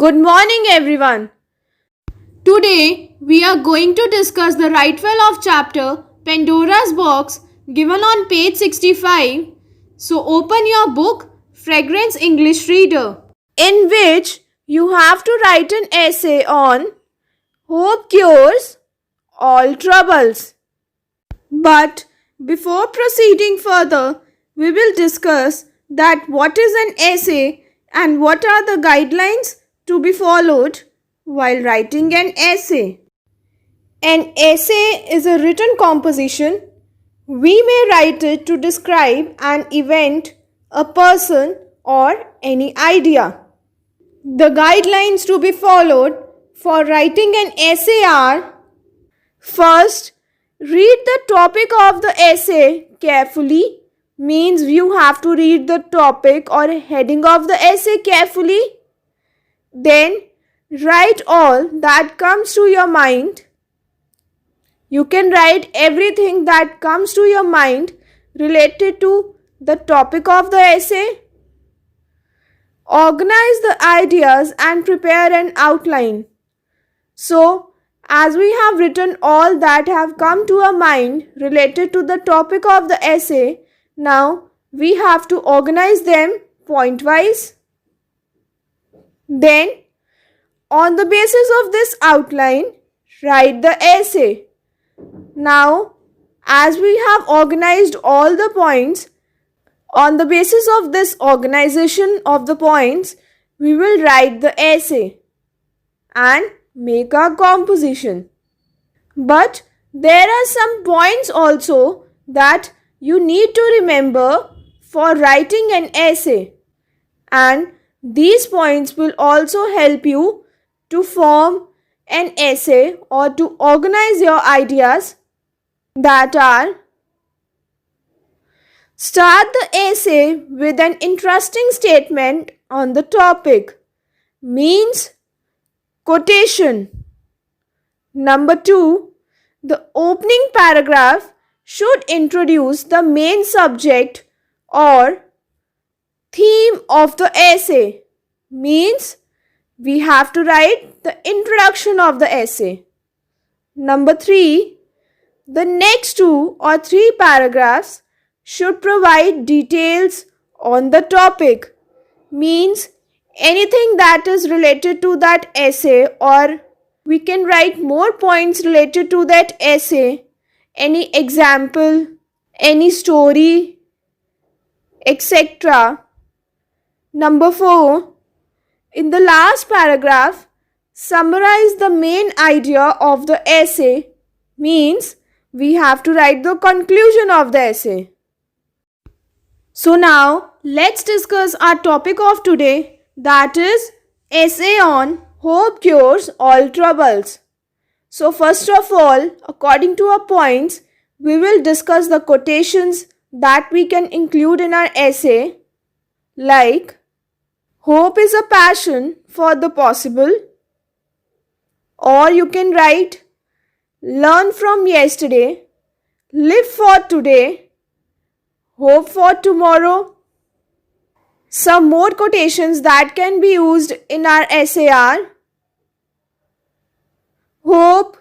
Good morning, everyone. Today, we are going to discuss the Write-Well of chapter Pandora's Box given on page 65. So, open your book, Fragrance English Reader, in which you have to write an essay on Hope Cures All Troubles. But before proceeding further, we will discuss that what is an essay and what are the guidelines to be followed while writing an essay. An essay is a written composition. We may write it to describe an event, a person, or any idea. The guidelines to be followed for writing an essay are: first, read the topic of the essay carefully. Means you have to read the topic or heading of the essay carefully. Then write all that comes to your mind. You can write everything that comes to your mind related to the topic of the essay. Organize the ideas and prepare an outline. So, as we have written all that have come to our mind related to the topic of the essay, now we have to organize them point-wise. Then, on the basis of this outline, write the essay. Now, as we have organized all the points, on the basis of this organization of the points, we will write the essay and make our composition. But there are some points also that you need to remember for writing an essay, and these points will also help you to form an essay or to organize your ideas, that are: start the essay with an interesting statement on the topic, means quotation. Number 2, the opening paragraph should introduce the main subject or theme of the essay, means we have to write the introduction of the essay. Number 3, the next 2 or 3 paragraphs should provide details on the topic, means anything that is related to that essay, or we can write more points related to that essay, any example, any story, etc. Number 4, in the last paragraph, summarize the main idea of the essay, means we have to write the conclusion of the essay. So now, let's discuss our topic of today, that is essay on Hope Cures All Troubles. So first of all, according to our points, we will discuss the quotations that we can include in our essay, like hope is a passion for the possible, or you can write learn from yesterday, live for today, hope for tomorrow. Some more quotations that can be used in our essay are: hope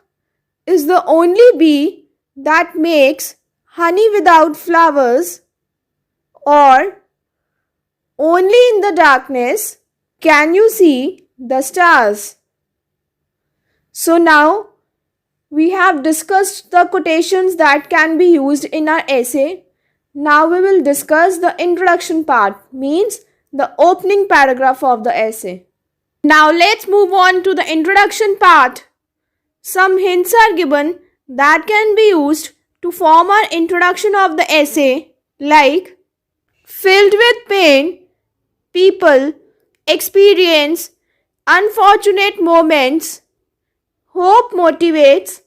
is the only bee that makes honey without flowers, or only in the darkness can you see the stars. So now we have discussed the quotations that can be used in our essay. Now we will discuss the introduction part, means the opening paragraph of the essay. Now let's move on to the introduction part. Some hints are given that can be used to form our introduction of the essay, like filled with pain, people experience unfortunate moments, hope motivates,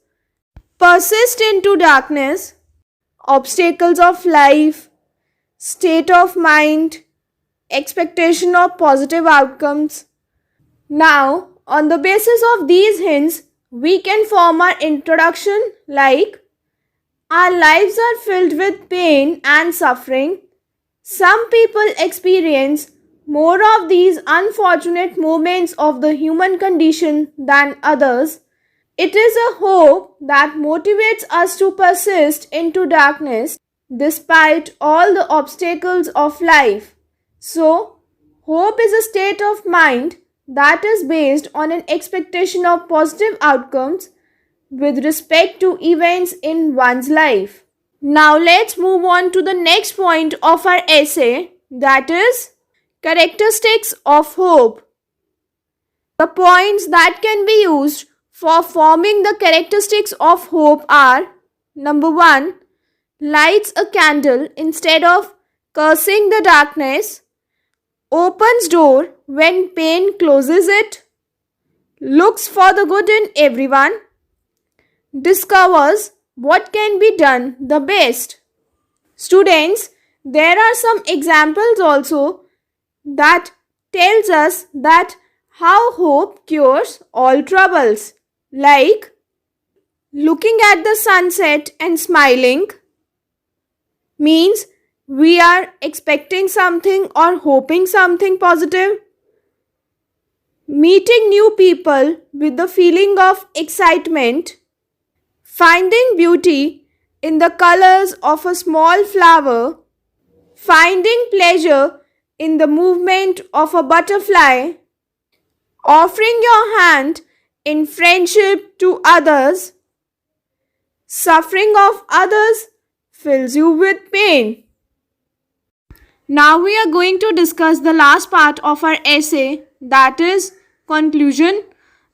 persist into darkness, obstacles of life, state of mind, expectation of positive outcomes. Now, on the basis of these hints, we can form our introduction like: our lives are filled with pain and suffering. Some people experience more of these unfortunate moments of the human condition than others. It is a hope that motivates us to persist into darkness despite all the obstacles of life. So, hope is a state of mind that is based on an expectation of positive outcomes with respect to events in one's life. Now, let's move on to the next point of our essay, that is characteristics of hope. The points that can be used for forming the characteristics of hope are: number 1, lights a candle instead of cursing the darkness, opens door when pain closes it, looks for the good in everyone, discovers what can be done the best. Students, there are some examples also that tells us that how hope cures all troubles, like looking at the sunset and smiling means we are expecting something or hoping something positive. Meeting new people with the feeling of excitement, finding beauty in the colors of a small flower, finding pleasure in the movement of a butterfly, offering your hand in friendship to others, suffering of others fills you with pain. Now we are going to discuss the last part of our essay, that is conclusion.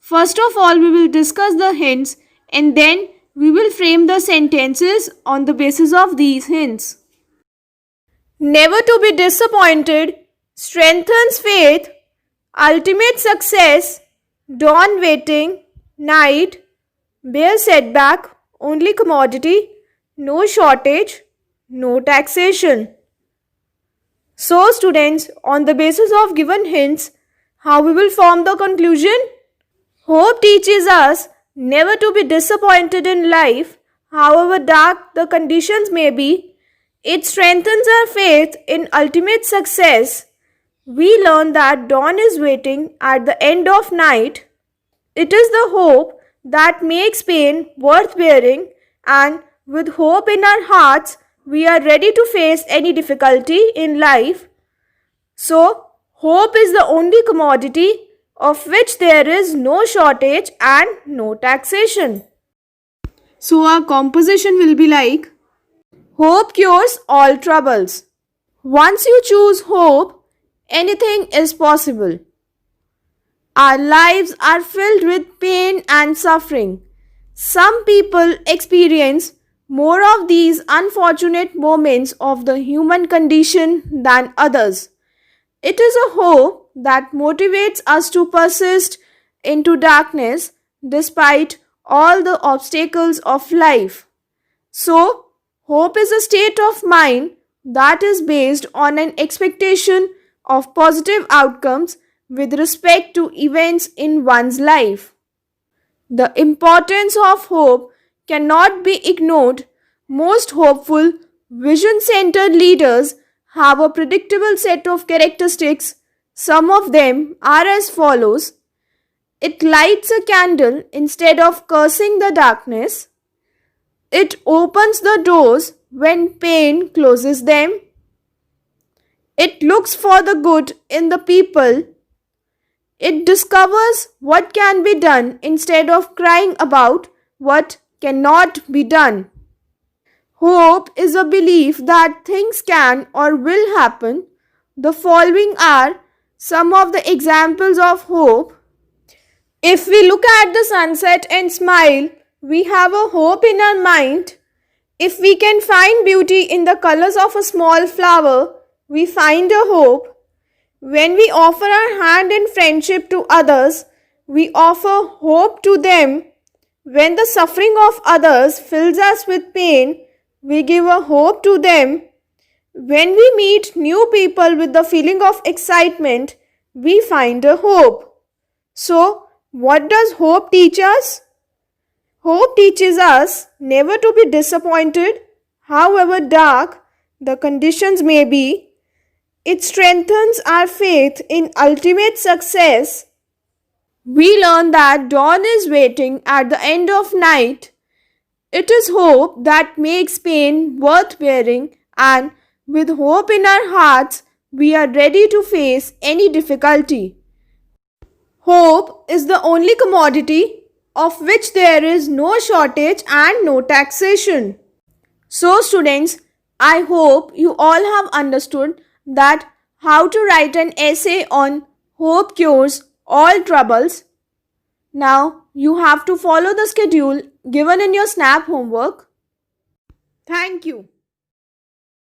First of all, we will discuss the hints and then we will frame the sentences on the basis of these hints. Never to be disappointed strengthens faith, ultimate success, dawn waiting, night, bare setback, only commodity, no shortage, no taxation. So students, on the basis of given hints, how we will form the conclusion? Hope teaches us never to be disappointed in life, however dark the conditions may be. It strengthens our faith in ultimate success. We learn that dawn is waiting at the end of night. It is the hope that makes pain worth bearing, and with hope in our hearts, we are ready to face any difficulty in life. So, hope is the only commodity of which there is no shortage and no taxation. So, our composition will be like: hope cures all troubles. Once you choose hope, anything is possible. Our lives are filled with pain and suffering. Some people experience more of these unfortunate moments of the human condition than others. It is a hope that motivates us to persist into darkness despite all the obstacles of life. So, hope is a state of mind that is based on an expectation of positive outcomes with respect to events in one's life. The importance of hope cannot be ignored. Most hopeful, vision-centered leaders have a predictable set of characteristics. Some of them are as follows: it lights a candle instead of cursing the darkness. It opens the doors when pain closes them. It looks for the good in the people. It discovers what can be done instead of crying about what cannot be done. Hope is a belief that things can or will happen. The following are some of the examples of hope. If we look at the sunset and smile, we have a hope in our mind. If we can find beauty in the colors of a small flower, we find a hope. When we offer our hand in friendship to others, we offer hope to them. When the suffering of others fills us with pain, we give a hope to them. When we meet new people with the feeling of excitement, we find a hope. So, what does hope teach us? Hope teaches us never to be disappointed, however dark the conditions may be. It strengthens our faith in ultimate success. We learn that dawn is waiting at the end of night. It is hope that makes pain worth bearing, and with hope in our hearts, we are ready to face any difficulty. Hope is the only commodity of which there is no shortage and no taxation. So, students, I hope you all have understood that how to write an essay on hope cures all troubles. Now, you have to follow the schedule given in your SNAP homework. Thank you.